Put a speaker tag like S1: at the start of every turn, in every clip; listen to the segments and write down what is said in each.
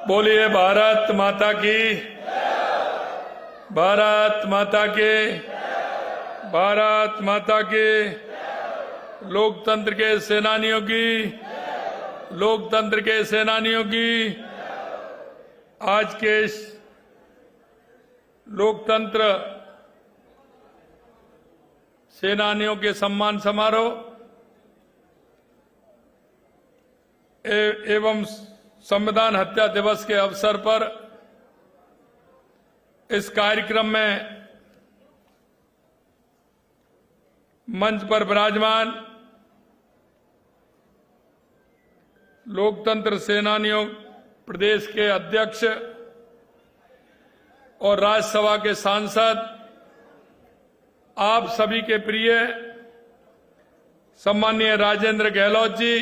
S1: बोलिए भारत माता की, भारत माता के, भारत माता के। लोकतंत्र के सेनानियों की, लोकतंत्र के सेनानियों की। आज के इस लोकतंत्र सेनानियों के सम्मान समारोह एवं संविधान हत्या दिवस के अवसर पर इस कार्यक्रम में मंच पर विराजमान लोकतंत्र सेनानियों प्रदेश के अध्यक्ष और राज्यसभा के सांसद, आप सभी के प्रिय सम्माननीय राजेंद्र गहलोत जी,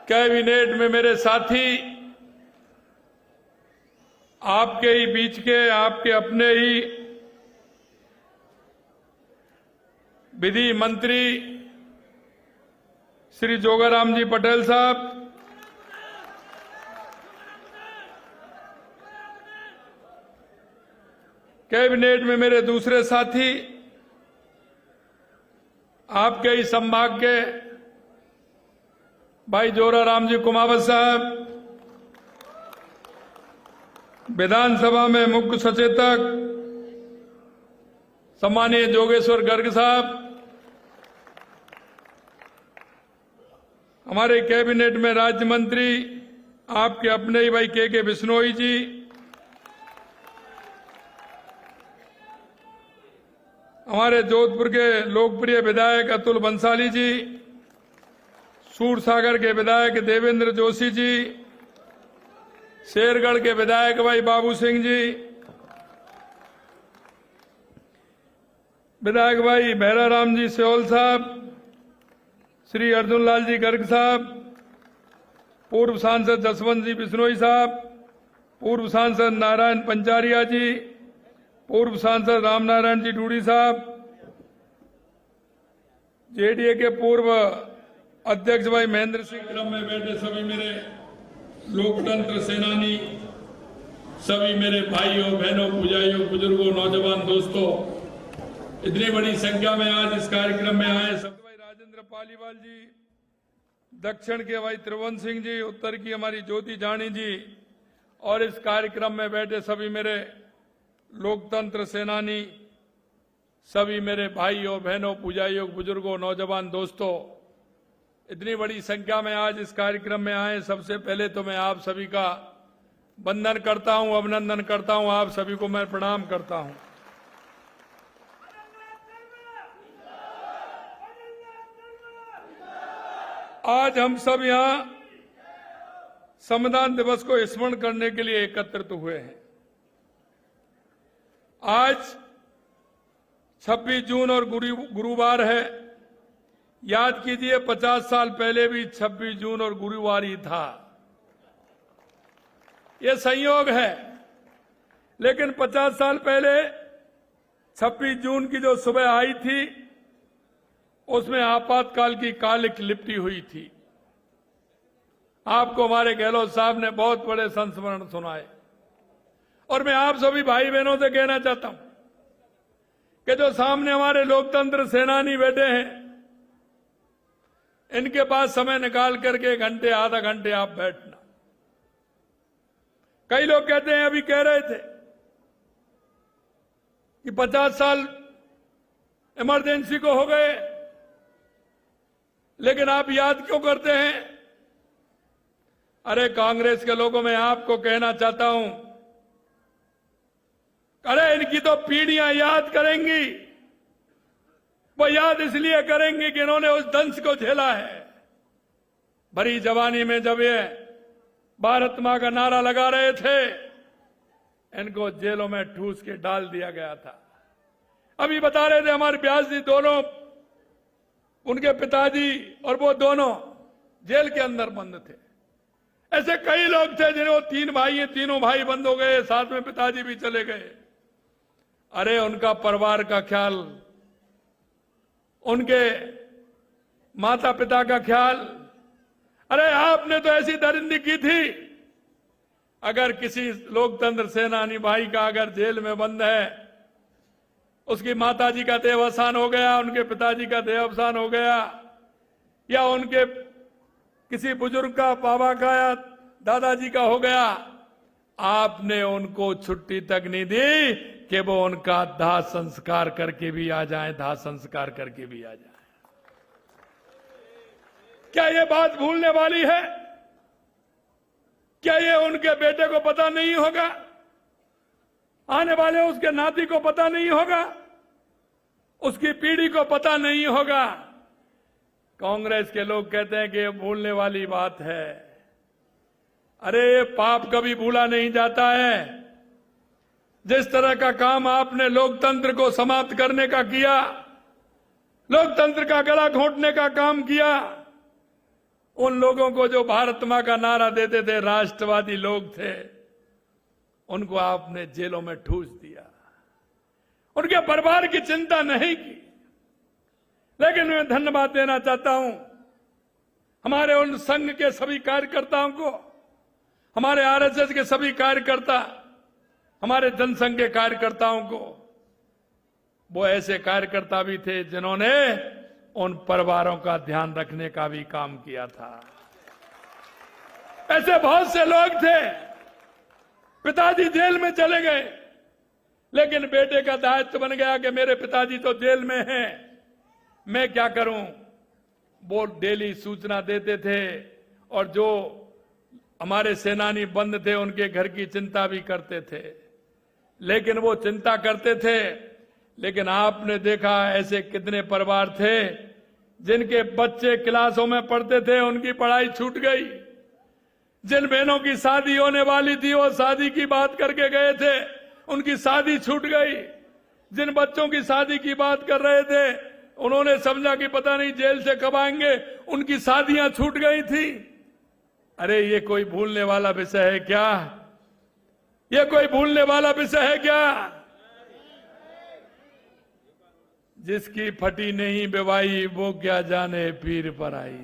S1: कैबिनेट में मेरे साथी, आपके ही बीच के, आपके अपने ही विधि मंत्री श्री जोगाराम जी पटेल साहब, कैबिनेट में मेरे दूसरे साथी, आपके ही संभाग के भाई जोराराम जी कुमावत साहब, विधानसभा में मुख्य सचेतक सम्मानीय जोगेश्वर गर्ग साहब, हमारे कैबिनेट में राज्य मंत्री आपके अपने ही भाई के बिश्नोई जी, हमारे जोधपुर के लोकप्रिय विधायक अतुल बंसाली जी, सूरसागर के विधायक देवेंद्र जोशी जी, शेरगढ़ के विधायक भाई बाबू सिंह जी, विधायक भाई भैराराम जी सेौल साहब, श्री अर्जुन लाल जी गर्ग साहब, पूर्व सांसद जसवंत जी बिश्नोई साहब, पूर्व सांसद नारायण पंचारिया जी, पूर्व सांसद रामनारायण जी डूडी साहब, जेडीए के पूर्व अध्यक्ष भाई महेंद्र सिंह, क्रम में बैठे सभी मेरे लोकतंत्र सेनानी, सभी मेरे भाइयों बहनों, पूजाइयों, बुजुर्गों, नौजवान दोस्तों, इतनी बड़ी संख्या में आज इस कार्यक्रम में आए सब भाई राजेंद्र पालीवाल जी, दक्षिण के भाई त्रिभुवन सिंह जी, उत्तर की हमारी ज्योति जानी जी, और इस कार्यक्रम में बैठे सभी मेरे लोकतंत्र सेनानी, सभी मेरे भाइयों बहनों, पूजाइयों, बुजुर्गों, नौजवान दोस्तों, इतनी बड़ी संख्या में आज इस कार्यक्रम में आए। सबसे पहले तो मैं आप सभी का वंदन करता हूं, अभिनंदन करता हूं, आप सभी को मैं प्रणाम करता हूं। आज हम सब यहां संविधान दिवस को स्मरण करने के लिए एकत्रित हुए हैं। आज 26 जून और गुरुवार है। याद कीजिए 50 साल पहले भी 26 जून और गुरुवार ही था। ये संयोग है, लेकिन 50 साल पहले 26 जून की जो सुबह आई थी, उसमें आपातकाल की कालिक लिपटी हुई थी। आपको हमारे गहलोत साहब ने बहुत बड़े संस्मरण सुनाए, और मैं आप सभी भाई बहनों से कहना चाहता हूं कि जो सामने हमारे लोकतंत्र सेनानी बैठे हैं, इनके पास समय निकाल करके घंटे, आधा घंटे आप बैठना। कई लोग कहते हैं, अभी कह रहे थे कि 50 साल इमरजेंसी को हो गए, लेकिन आप याद क्यों करते हैं? अरे कांग्रेस के लोगों, मैं आपको कहना चाहता हूं, अरे इनकी तो पीढ़ियां याद करेंगी। वो याद इसलिए करेंगे कि इन्होंने उस दंश को झेला है। भरी जवानी में जब ये भारत मां का नारा लगा रहे थे, इनको जेलों में ठूस के डाल दिया गया था। अभी बता रहे थे हमारे व्यास जी, दोनों, उनके पिताजी और वो दोनों जेल के अंदर बंद थे। ऐसे कई लोग थे जिन्हें, 3 भाई हैं, तीनों भाई बंद हो गए, साथ में पिताजी भी चले गए। अरे उनका परिवार का ख्याल, उनके माता पिता का ख्याल। अरे आपने तो ऐसी दरिंदी की थी, अगर किसी लोकतंत्र सेनानी भाई का अगर जेल में बंद है, उसकी माताजी का देहावसान हो गया, उनके पिताजी का देहावसान हो गया, या उनके किसी बुजुर्ग का, बाबा का या दादाजी का हो गया, आपने उनको छुट्टी तक नहीं दी कि वो उनका दाह संस्कार करके भी आ जाएं, दाह संस्कार करके भी आ जाएं। क्या ये बात भूलने वाली है? क्या ये उनके बेटे को पता नहीं होगा? आने वाले उसके नाती को पता नहीं होगा? उसकी पीढ़ी को पता नहीं होगा? कांग्रेस के लोग कहते हैं कि ये भूलने वाली बात है। अरे ये पाप कभी भूला नहीं जाता है। जिस तरह का काम आपने लोकतंत्र को समाप्त करने का किया, लोकतंत्र का गला घोंटने का काम किया, उन लोगों को जो भारत मां का नारा देते थे, राष्ट्रवादी लोग थे, उनको आपने जेलों में ठूस दिया, उनके परिवार की चिंता नहीं की। लेकिन मैं धन्यवाद देना चाहता हूं हमारे उन संघ के सभी कार्यकर्ताओं को, हमारे आरएसएस के सभी कार्यकर्ता, हमारे जनसंघ के कार्यकर्ताओं को। वो ऐसे कार्यकर्ता भी थे जिन्होंने उन परिवारों का ध्यान रखने का भी काम किया था। ऐसे बहुत से लोग थे, पिताजी जेल में चले गए, लेकिन बेटे का दायित्व बन गया कि मेरे पिताजी तो जेल में हैं, मैं क्या करूं। वो डेली सूचना देते थे, और जो हमारे सेनानी बंद थे उनके घर की चिंता भी करते थे। लेकिन वो चिंता करते थे, लेकिन आपने देखा ऐसे कितने परिवार थे जिनके बच्चे क्लासों में पढ़ते थे, उनकी पढ़ाई छूट गई। जिन बहनों की शादी होने वाली थी, वो शादी की बात करके गए थे, उनकी शादी छूट गई। जिन बच्चों की शादी की बात कर रहे थे, उन्होंने समझा कि पता नहीं जेल से कब आएंगे, उनकी शादियां छूट गई थी। अरे ये कोई भूलने वाला विषय है क्या? ये कोई भूलने वाला विषय है क्या? जिसकी फटी नहीं बेवाई, वो क्या जाने पीर पर आई।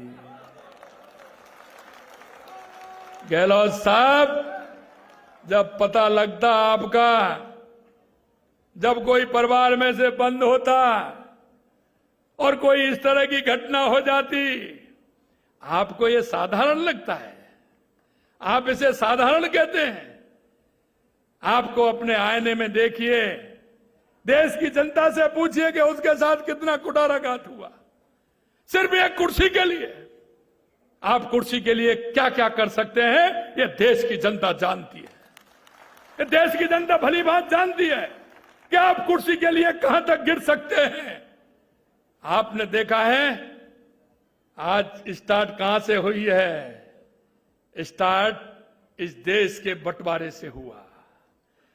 S1: गहलोत साहब, जब पता लगता आपका, जब कोई परिवार में से बंद होता और कोई इस तरह की घटना हो जाती, आपको ये साधारण लगता है? आप इसे साधारण कहते हैं? आपको अपने आईने में देखिए, देश की जनता से पूछिए कि उसके साथ कितना कुठाराघात हुआ, सिर्फ एक कुर्सी के लिए। आप कुर्सी के लिए क्या क्या कर सकते हैं, ये देश की जनता जानती है। ये देश की जनता भली बात जानती है कि आप कुर्सी के लिए कहां तक गिर सकते हैं। आपने देखा है आज स्टार्ट कहां से हुई है? स्टार्ट इस देश के बंटवारे से हुआ।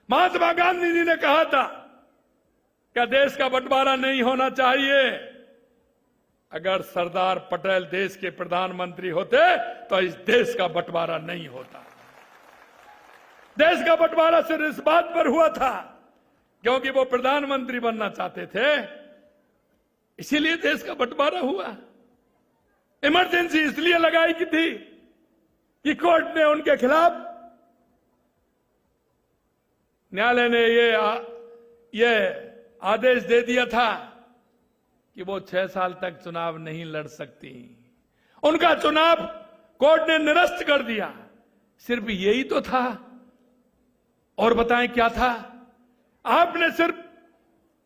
S1: महात्मा गांधी जी ने कहा था क्या देश का बंटवारा नहीं होना चाहिए। अगर सरदार पटेल देश के प्रधानमंत्री होते तो इस देश का बंटवारा नहीं होता। देश का बंटवारा सिर्फ इस बात पर हुआ था क्योंकि वो प्रधानमंत्री बनना चाहते थे, इसीलिए देश का बंटवारा हुआ। इमरजेंसी इसलिए लगाई की थी कि कोर्ट ने उनके खिलाफ, न्यायालय ने ये आदेश दे दिया था कि वो 6 साल तक चुनाव नहीं लड़ सकती। उनका चुनाव कोर्ट ने निरस्त कर दिया। सिर्फ यही तो था, और बताएं क्या था? आपने सिर्फ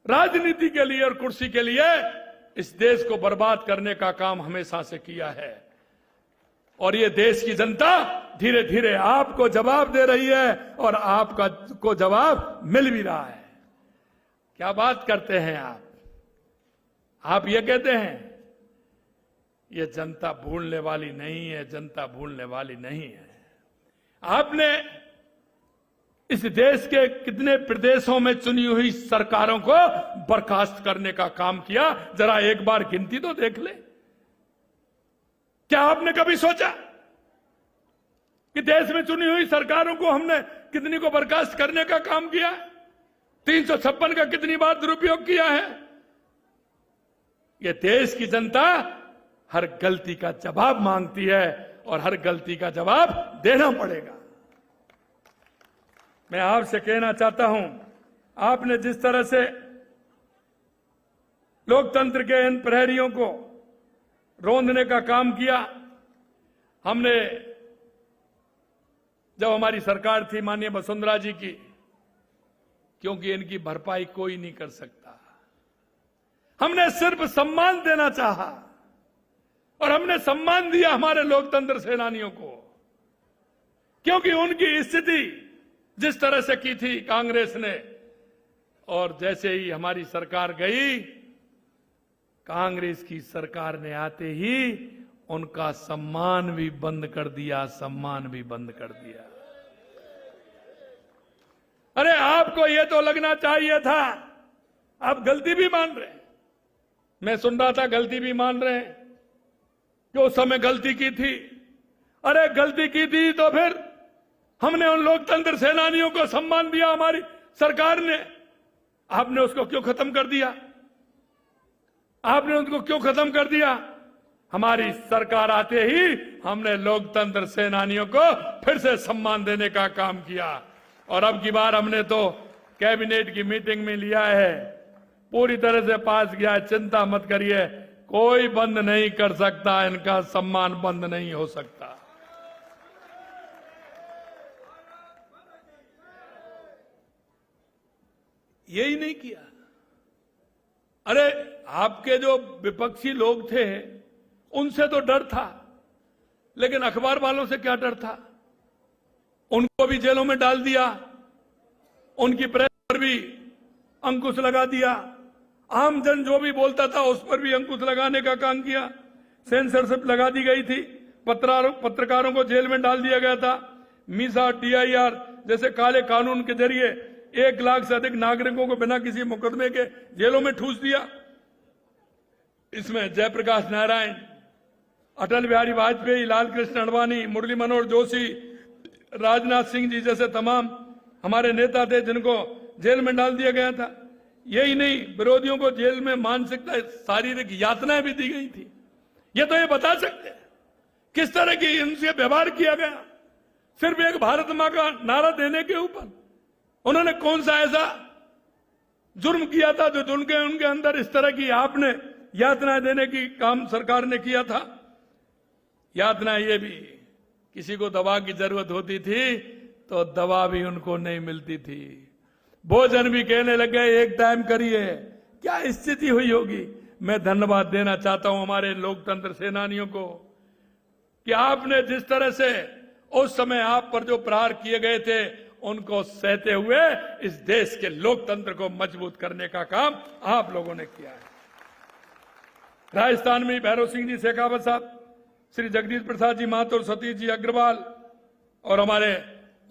S1: राजनीति के लिए और कुर्सी के लिए इस देश को बर्बाद करने का काम हमेशा से किया है, और ये देश की जनता धीरे धीरे आपको जवाब दे रही है और आपका को जवाब मिल भी रहा है। क्या बात करते हैं आप ये कहते हैं ये जनता भूलने वाली नहीं है, जनता भूलने वाली नहीं है। आपने इस देश के कितने प्रदेशों में चुनी हुई सरकारों को बर्खास्त करने का काम किया, जरा एक बार गिनती तो देख ले। क्या आपने कभी सोचा कि देश में चुनी हुई सरकारों को हमने कितनी को बर्खास्त करने का काम किया? 356 का कितनी बार दुरुपयोग किया है? ये देश की जनता हर गलती का जवाब मांगती है और हर गलती का जवाब देना पड़ेगा। मैं आपसे कहना चाहता हूं, आपने जिस तरह से लोकतंत्र के इन प्रहरियों को रौंदने का काम किया, हमने जब हमारी सरकार थी माननीय वसुंधरा जी की, क्योंकि इनकी भरपाई कोई नहीं कर सकता, हमने सिर्फ सम्मान देना चाहा और हमने सम्मान दिया हमारे लोकतंत्र सेनानियों को, क्योंकि उनकी स्थिति जिस तरह से की थी कांग्रेस ने, और जैसे ही हमारी सरकार गई, कांग्रेस की सरकार ने आते ही उनका सम्मान भी बंद कर दिया, सम्मान भी बंद कर दिया। अरे आपको यह तो लगना चाहिए था, आप गलती भी मान रहे हैं। मैं सुन रहा था गलती भी मान रहे हैं कि उस समय गलती की थी। अरे गलती की थी तो फिर हमने उन लोकतंत्र सेनानियों को सम्मान दिया हमारी सरकार ने, आपने उसको क्यों खत्म कर दिया? आपने उनको क्यों खत्म कर दिया? हमारी सरकार आते ही हमने लोकतंत्र सेनानियों को फिर से सम्मान देने का काम किया और अब की बार हमने तो कैबिनेट की मीटिंग में लिया है, पूरी तरह से पास किया है। चिंता मत करिए, कोई बंद नहीं कर सकता, इनका सम्मान बंद नहीं हो सकता। यही नहीं किया। अरे आपके जो विपक्षी लोग थे उनसे तो डर था, लेकिन अखबार वालों से क्या डर था? उनको भी जेलों में डाल दिया, उनकी प्रेस पर भी अंकुश लगा दिया, आम जन जो भी बोलता था उस पर भी अंकुश लगाने का काम किया, सेंसरशिप लगा दी गई थी, पत्रकारों को जेल में डाल दिया गया था। मीसा, DIR जैसे काले कानून के जरिए 1 लाख से अधिक नागरिकों को बिना किसी मुकदमे के जेलों में ठूस दिया। इसमें जयप्रकाश नारायण, अटल बिहारी वाजपेयी, लाल कृष्ण आडवाणी, मुरली मनोहर जोशी, राजनाथ सिंह जी जैसे तमाम हमारे नेता थे जिनको जेल में डाल दिया गया था। यही नहीं, विरोधियों को जेल में मानसिक शारीरिक यातनाएं भी दी गई थी। ये तो ये बता सकते हैं किस तरह की इनसे व्यवहार किया गया, सिर्फ एक भारत मां का नारा देने के ऊपर। उन्होंने कौन सा ऐसा जुर्म किया था जो उनके अंदर इस तरह की आपने यातनाएं देने की काम सरकार ने किया था? यातनाएं ये भी, किसी को दवा की जरूरत होती थी तो दवा भी उनको नहीं मिलती थी, भोजन भी कहने लगे 1 टाइम करिए। क्या स्थिति हुई होगी? मैं धन्यवाद देना चाहता हूं हमारे लोकतंत्र सेनानियों को कि आपने जिस तरह से उस समय आप पर जो प्रहार किए गए थे उनको सहते हुए इस देश के लोकतंत्र को मजबूत करने का काम आप लोगों ने किया है। राजस्थान में भैरव सिंह जी शेखावत साहब, श्री जगदीश प्रसाद जी महतो और सतीश जी अग्रवाल और हमारे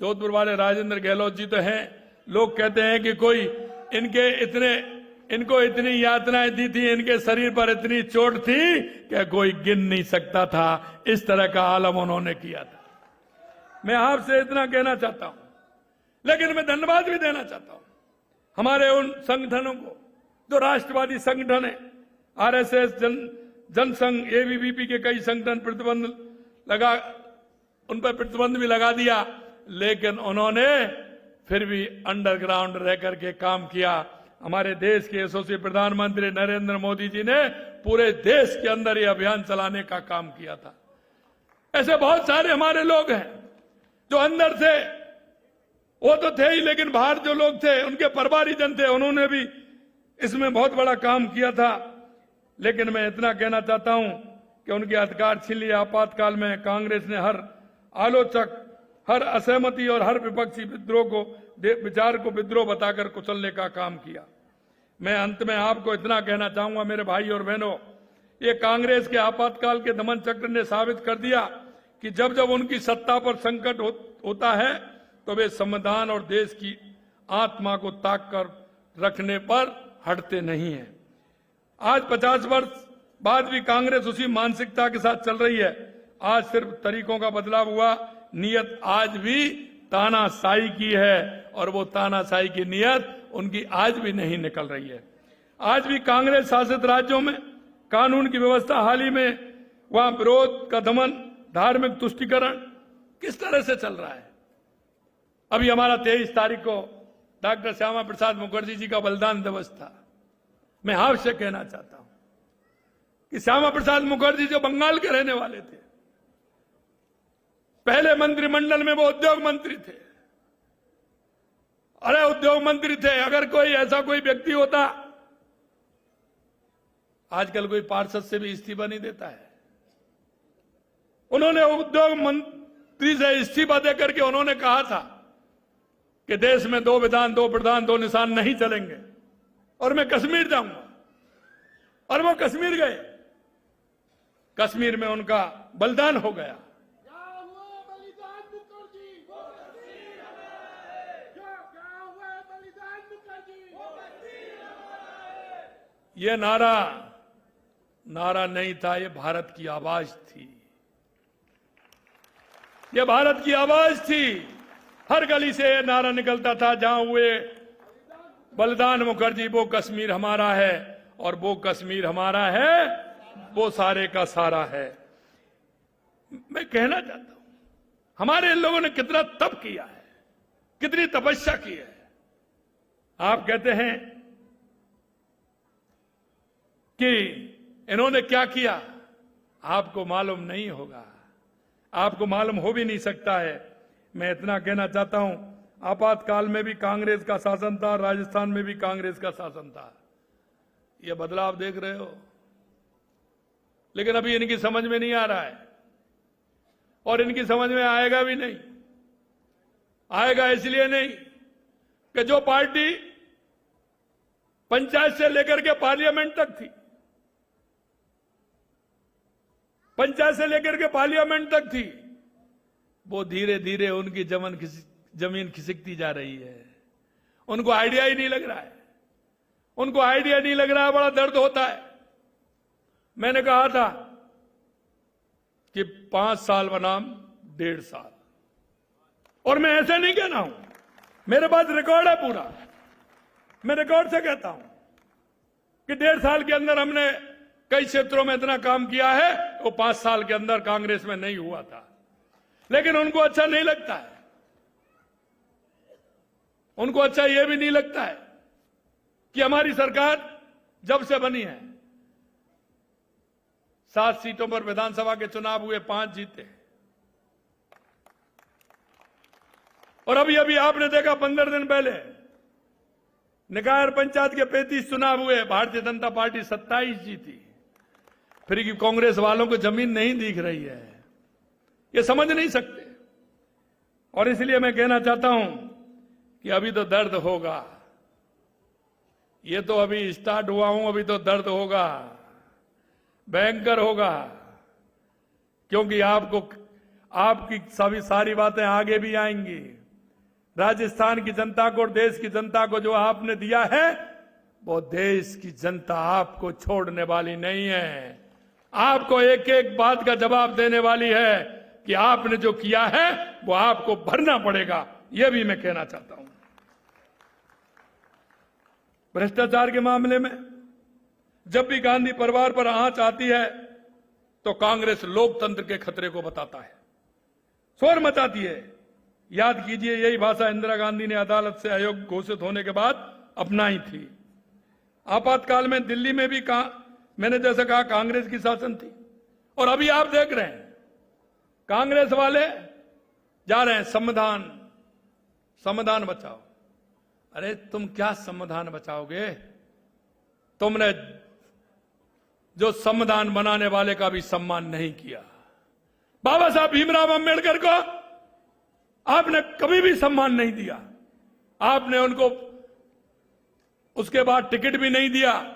S1: जोधपुर वाले राजेंद्र गहलोत जी तो हैं। लोग कहते हैं कि कोई इनको इतनी यातनाएं दी थी, इनके शरीर पर इतनी चोट थी कि कोई गिन नहीं सकता था। इस तरह का आलम उन्होंने किया था। मैं आपसे इतना कहना चाहता हूं, लेकिन मैं धन्यवाद भी देना चाहता हूं हमारे उन संगठनों को जो राष्ट्रवादी संगठन है, RSS, जनसंघ, ABVP के कई संगठन उन पर प्रतिबंध भी लगा दिया, लेकिन उन्होंने फिर भी अंडरग्राउंड रह करके काम किया। हमारे देश के यशस्वी प्रधानमंत्री नरेंद्र मोदी जी ने पूरे देश के अंदर ये अभियान चलाने का काम किया था। ऐसे बहुत सारे हमारे लोग हैं जो अंदर थे, वो तो थे ही, लेकिन बाहर जो लोग थे उनके परिवारी जन थे, उन्होंने भी इसमें बहुत बड़ा काम किया था। लेकिन मैं इतना कहना चाहता हूं कि उनके अधिकार छीन लिए। आपातकाल में कांग्रेस ने हर आलोचक, हर असहमति और हर विपक्षी विचार को विद्रोह बताकर कुचलने का काम किया। मैं अंत में आपको इतना कहना चाहूंगा मेरे भाई और बहनों, ये कांग्रेस के आपातकाल के दमन चक्र ने साबित कर दिया कि जब जब उनकी सत्ता पर संकट होता है तो वे संविधान और देश की आत्मा को ताक कर रखने पर हटते नहीं हैं। आज 50 वर्ष बाद भी कांग्रेस उसी मानसिकता के साथ चल रही है। आज सिर्फ तरीकों का बदलाव हुआ, नियत आज भी तानाशाही की है और वो तानाशाही की नियत उनकी आज भी नहीं निकल रही है। आज भी कांग्रेस शासित राज्यों में कानून की व्यवस्था हाल ही में वहां विरोध का दमन, धार्मिक तुष्टीकरण किस तरह से चल रहा है। अभी हमारा 23 तारीख को डॉक्टर श्यामा प्रसाद मुखर्जी जी का बलिदान दिवस था। मैं आपसे कहना चाहता हूं कि श्यामा प्रसाद मुखर्जी जो बंगाल के रहने वाले थे, पहले मंत्रिमंडल में वो उद्योग मंत्री थे। अरे उद्योग मंत्री थे, अगर कोई ऐसा कोई व्यक्ति होता, आजकल कोई पार्षद से भी इस्तीफा नहीं देता है। उन्होंने उद्योग मंत्री से इस्तीफा देकर के उन्होंने कहा था कि देश में 2 विधान 2 प्रधान 2 निशान नहीं चलेंगे और मैं कश्मीर जाऊंगा। और वो कश्मीर गए, कश्मीर में उनका बलिदान हो गया। ये नारा नहीं था, ये भारत की आवाज थी। ये भारत की आवाज थी। हर गली से ये नारा निकलता था, जहां हुए बलिदान मुखर्जी वो कश्मीर हमारा है, और वो कश्मीर हमारा है वो सारे का सारा है। मैं कहना चाहता हूं, हमारे इन लोगों ने कितना तप किया है, कितनी तपस्या की है। आप कहते हैं कि इन्होंने क्या किया, आपको मालूम नहीं होगा, आपको मालूम हो भी नहीं सकता है। मैं इतना कहना चाहता हूं, आपातकाल में भी कांग्रेस का शासन था, राजस्थान में भी कांग्रेस का शासन था। यह बदलाव देख रहे हो, लेकिन अभी इनकी समझ में नहीं आ रहा है, और इनकी समझ में आएगा भी नहीं। आएगा इसलिए नहीं कि जो पार्टी पंचायत से लेकर के पार्लियामेंट तक थी, पंचायत से लेकर के पार्लियामेंट तक थी, वो धीरे धीरे उनकी जमीन खिसकती जा रही है। उनको आइडिया ही नहीं लग रहा है, उनको आइडिया नहीं लग रहा है। बड़ा दर्द होता है। मैंने कहा था कि 5 साल बनाम 1.5 साल, और मैं ऐसे नहीं कहना हूं, मेरे पास रिकॉर्ड है पूरा। मैं रिकॉर्ड से कहता हूं कि 1.5 साल के अंदर हमने कई क्षेत्रों में इतना काम किया है, वो 5 साल के अंदर कांग्रेस में नहीं हुआ था। लेकिन उनको अच्छा नहीं लगता है, उनको अच्छा यह भी नहीं लगता है कि हमारी सरकार जब से बनी है 7 सीटों पर विधानसभा के चुनाव हुए, 5 जीते। और अभी अभी आपने देखा 15 दिन पहले निकाय और पंचायत के 35 चुनाव हुए, भारतीय जनता पार्टी 27 जीती। फिर की कांग्रेस वालों को जमीन नहीं दिख रही है, ये समझ नहीं सकते। और इसलिए मैं कहना चाहता हूं कि अभी तो दर्द होगा। ये तो अभी स्टार्ट हुआ हूं, अभी तो दर्द होगा, भयंकर होगा। क्योंकि आपकी सारी बातें आगे भी आएंगी। राजस्थान की जनता को और देश की जनता को जो आपने दिया है, वो देश की जनता आपको छोड़ने वाली नहीं है। आपको एक एक बात का जवाब देने वाली है कि आपने जो किया है वो आपको भरना पड़ेगा। यह भी मैं कहना चाहता हूं। भ्रष्टाचार के मामले में जब भी गांधी परिवार पर आंच आती है तो कांग्रेस लोकतंत्र के खतरे को बताता है, शोर मचाती है। याद कीजिए, यही भाषा इंदिरा गांधी ने अदालत से अयोग्य घोषित होने के बाद अपनाई थी। आपातकाल में दिल्ली में भी मैंने जैसे कहा कांग्रेस की शासन थी, और अभी आप देख रहे हैं कांग्रेस वाले जा रहे हैं संविधान बचाओ। अरे तुम क्या संविधान बचाओगे? तुमने जो संविधान बनाने वाले का भी सम्मान नहीं किया। बाबा साहब भीमराव अंबेडकर को आपने कभी भी सम्मान नहीं दिया। आपने उनको उसके बाद टिकट भी नहीं दिया,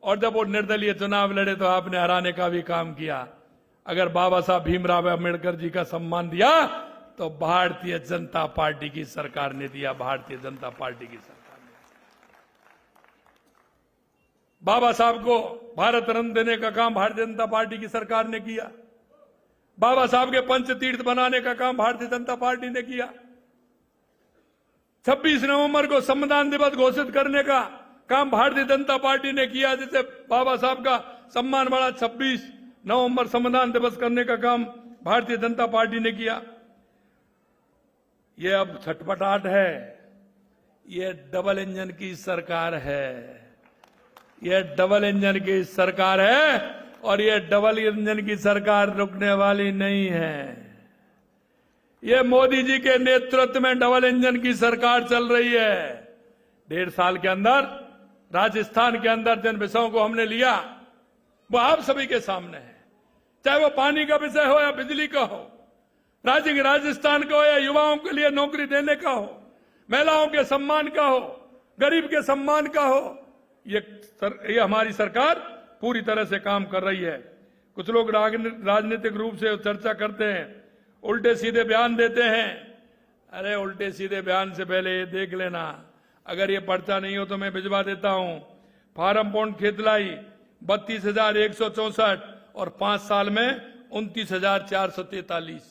S1: और जब वो निर्दलीय चुनाव लड़े तो आपने हराने का भी काम किया। अगर बाबा साहब भीमराव अंबेडकर जी का सम्मान दिया तो भारतीय जनता पार्टी की सरकार ने दिया। भारतीय जनता पार्टी की सरकार ने बाबा साहब को भारत रत्न देने का काम भारतीय जनता पार्टी की सरकार ने किया। बाबा साहब के पंच तीर्थ बनाने का काम भारतीय जनता पार्टी ने किया। 26 नवंबर को संविधान दिवस घोषित करने का काम भारतीय जनता पार्टी ने किया, जिससे बाबा साहब का सम्मान बढ़ा। 26 नवंबर संविधान दिवस करने का काम भारतीय जनता पार्टी ने किया। ये अब छटपटाहट है, ये डबल इंजन की सरकार है, ये डबल इंजन की सरकार है और ये डबल इंजन की सरकार रुकने वाली नहीं है। ये मोदी जी के नेतृत्व में डबल इंजन की सरकार चल रही है। 1.5 साल के अंदर राजस्थान के अंदर जिन विषयों को हमने लिया वो आप सभी के सामने है, चाहे वो पानी का विषय हो या बिजली का हो, राजस्थान का हो या युवाओं के लिए नौकरी देने का हो, महिलाओं के सम्मान का हो, गरीब के सम्मान का हो। ये हमारी सरकार पूरी तरह से काम कर रही है। कुछ लोग राजनीतिक रूप से चर्चा करते हैं, उल्टे सीधे बयान देते हैं। अरे उल्टे सीधे बयान से पहले ये देख लेना, अगर ये पर्चा नहीं हो तो मैं भिजवा देता हूं। फार्म पौंड खेतलाई 32,164 और 5 साल में 29,443,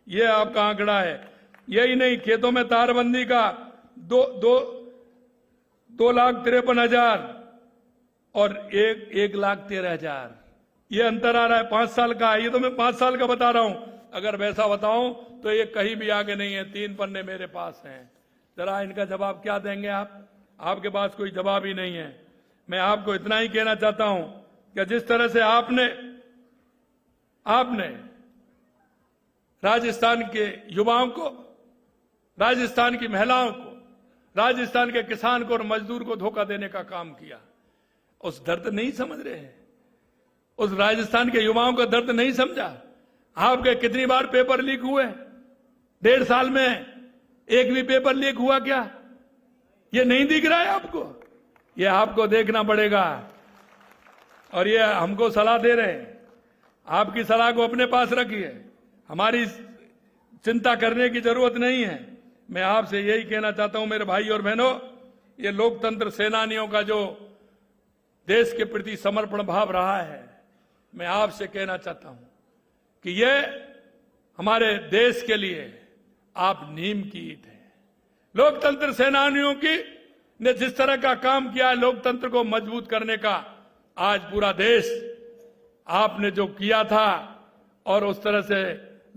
S1: ये आपका आंकड़ा है। यही नहीं, खेतों में तारबंदी का 2,53,000 और 1,13,000, ये अंतर आ रहा है। 5 साल का है, ये तो मैं 5 साल का बता रहा हूं। अगर वैसा बताऊं तो ये कहीं भी आगे नहीं है। 3 पन्ने मेरे पास हैं, जरा इनका जवाब क्या देंगे आप? आपके पास कोई जवाब ही नहीं है। मैं आपको इतना ही कहना चाहता हूं कि जिस तरह से आपने राजस्थान के युवाओं को, राजस्थान की महिलाओं को, राजस्थान के किसान को और मजदूर को धोखा देने का काम किया, उस दर्द नहीं समझ रहे हैं, उस राजस्थान के युवाओं का दर्द नहीं समझा। आपके कितनी बार पेपर लीक हुए 1.5 साल में? एक भी पेपर लीक हुआ क्या? ये नहीं दिख रहा है आपको? ये आपको देखना पड़ेगा। और ये हमको सलाह दे रहे हैं, आपकी सलाह को अपने पास रखिए, हमारी चिंता करने की जरूरत नहीं है। मैं आपसे यही कहना चाहता हूं मेरे भाई और बहनों, ये लोकतंत्र सेनानियों का जो देश के प्रति समर्पण भाव रहा है, मैं आपसे कहना चाहता हूं कि ये हमारे देश के लिए आप नीम की ईंट है। लोकतंत्र सेनानियों की ने जिस तरह का काम किया है लोकतंत्र को मजबूत करने का, आज पूरा देश आपने जो किया था और उस तरह से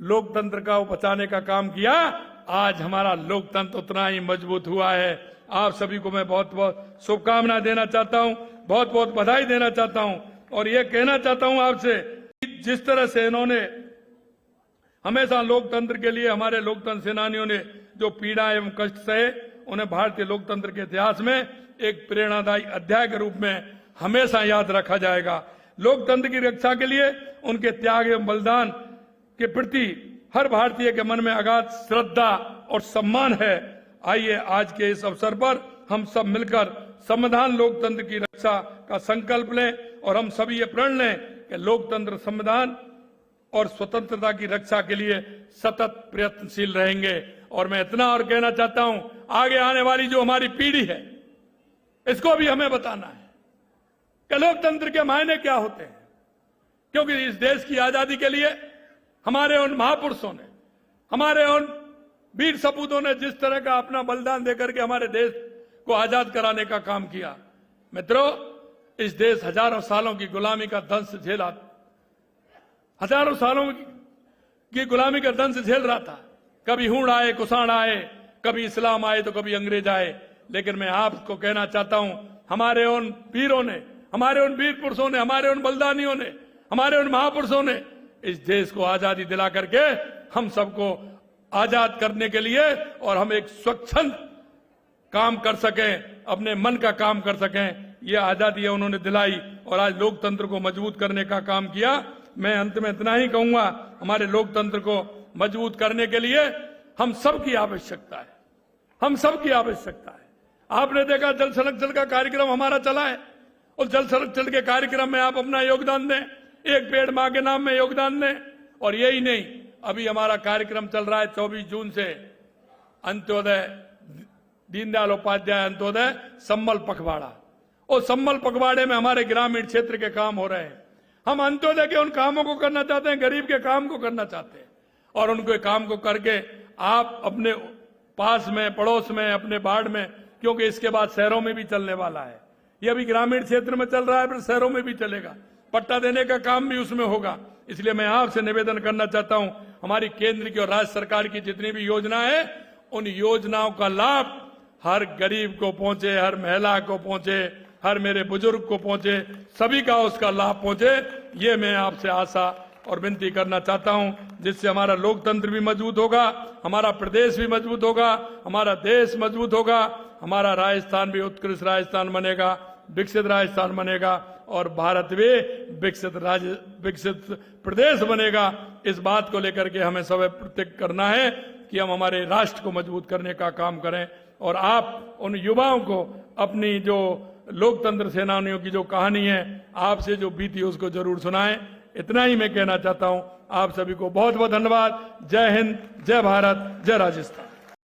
S1: लोकतंत्र का बचाने का काम किया, आज हमारा लोकतंत्र उतना ही मजबूत हुआ है। आप सभी को मैं बहुत बहुत शुभकामनाएं देना चाहता हूं, बहुत बहुत बधाई देना चाहता हूं और ये कहना चाहता हूं आपसे, जिस तरह से इन्होंने हमेशा लोकतंत्र के लिए, हमारे लोकतंत्र सेनानियों ने जो पीड़ा एवं कष्ट सहे, उन्हें भारतीय लोकतंत्र के इतिहास में एक प्रेरणादायी अध्याय के रूप में हमेशा याद रखा जाएगा। लोकतंत्र की रक्षा के लिए उनके त्याग एवं बलिदान के प्रति हर भारतीय के मन में अगाध श्रद्धा और सम्मान है। आइए आज के इस अवसर पर हम सब मिलकर संविधान लोकतंत्र की रक्षा का संकल्प लें और हम सभी ये प्रण लें कि लोकतंत्र, संविधान और स्वतंत्रता की रक्षा के लिए सतत प्रयत्नशील रहेंगे। और मैं इतना और कहना चाहता हूं, आगे आने वाली जो हमारी पीढ़ी है, इसको भी हमें बताना है कि लोकतंत्र के मायने क्या होते हैं, क्योंकि इस देश की आजादी के लिए हमारे उन महापुरुषों ने, हमारे उन वीर सपूतों ने जिस तरह का अपना बलिदान देकर के हमारे देश को आजाद कराने का काम किया। मित्रों, इस देश हजारों सालों की गुलामी का दंश झेला, हजारों सालों की गुलामी का दंश झेल रहा था। कभी हूण आए, कुषाण आए, कभी इस्लाम आए तो कभी अंग्रेज आए, लेकिन मैं आपको कहना चाहता हूं, हमारे उन वीरों ने, हमारे उन वीर पुरुषों ने, हमारे उन बलिदानियों ने, हमारे उन महापुरुषों ने इस देश को आजादी दिला करके हम सबको आजाद करने के लिए, और हम एक स्वच्छंद काम कर सकें, अपने मन का काम कर सकें, ये आजादी उन्होंने दिलाई और आज लोकतंत्र को मजबूत करने का काम किया। मैं अंत में इतना ही कहूंगा, हमारे लोकतंत्र को मजबूत करने के लिए हम सबकी आवश्यकता है, हम सबकी आवश्यकता है। आपने देखा जल संरक्षण का कार्यक्रम हमारा चला है, उस जल संरक्षण के कार्यक्रम में आप अपना योगदान दें, एक पेड़ मां के नाम में योगदान दें। और यही नहीं, अभी हमारा कार्यक्रम चल रहा है 24 जून से अंत्योदय, दीनदयाल उपाध्याय अंत्योदय सम्मल पखवाड़ा। और सम्मल पखवाड़े में हमारे ग्रामीण क्षेत्र के काम हो रहे हैं। हम अंत्योदय के उन कामों को करना चाहते हैं, गरीब के काम को करना चाहते हैं, और उनके काम को करके आप अपने पास में, पड़ोस में, अपने वार्ड में, क्योंकि इसके बाद शहरों में भी चलने वाला है। ये अभी ग्रामीण क्षेत्र में चल रहा है, फिर शहरों में भी चलेगा। पट्टा देने का काम भी उसमें होगा। इसलिए मैं आपसे निवेदन करना चाहता हूं, हमारी केंद्र की और राज्य सरकार की जितनी भी योजना है, उन योजनाओं का लाभ हर गरीब को पहुंचे, हर महिला को पहुंचे, हर मेरे बुजुर्ग को पहुंचे, सभी का उसका लाभ पहुंचे। ये मैं आपसे आशा और विनती करना चाहता हूं, जिससे हमारा लोकतंत्र भी मजबूत होगा, हमारा प्रदेश भी मजबूत होगा, हमारा देश मजबूत होगा, हमारा राजस्थान भी उत्कृष्ट राजस्थान बनेगा, विकसित राजस्थान बनेगा और भारत भी विकसित प्रदेश बनेगा। इस बात को लेकर के हमें सब प्रतिज्ञा करना है कि हम हमारे राष्ट्र को मजबूत करने का काम करें। और आप उन युवाओं को अपनी जो लोकतंत्र सेनानियों की जो कहानी है, आपसे जो बीती उसको जरूर सुनाएं। इतना ही मैं कहना चाहता हूं। आप सभी को बहुत बहुत धन्यवाद। जय हिंद, जय भारत, जय राजस्थान।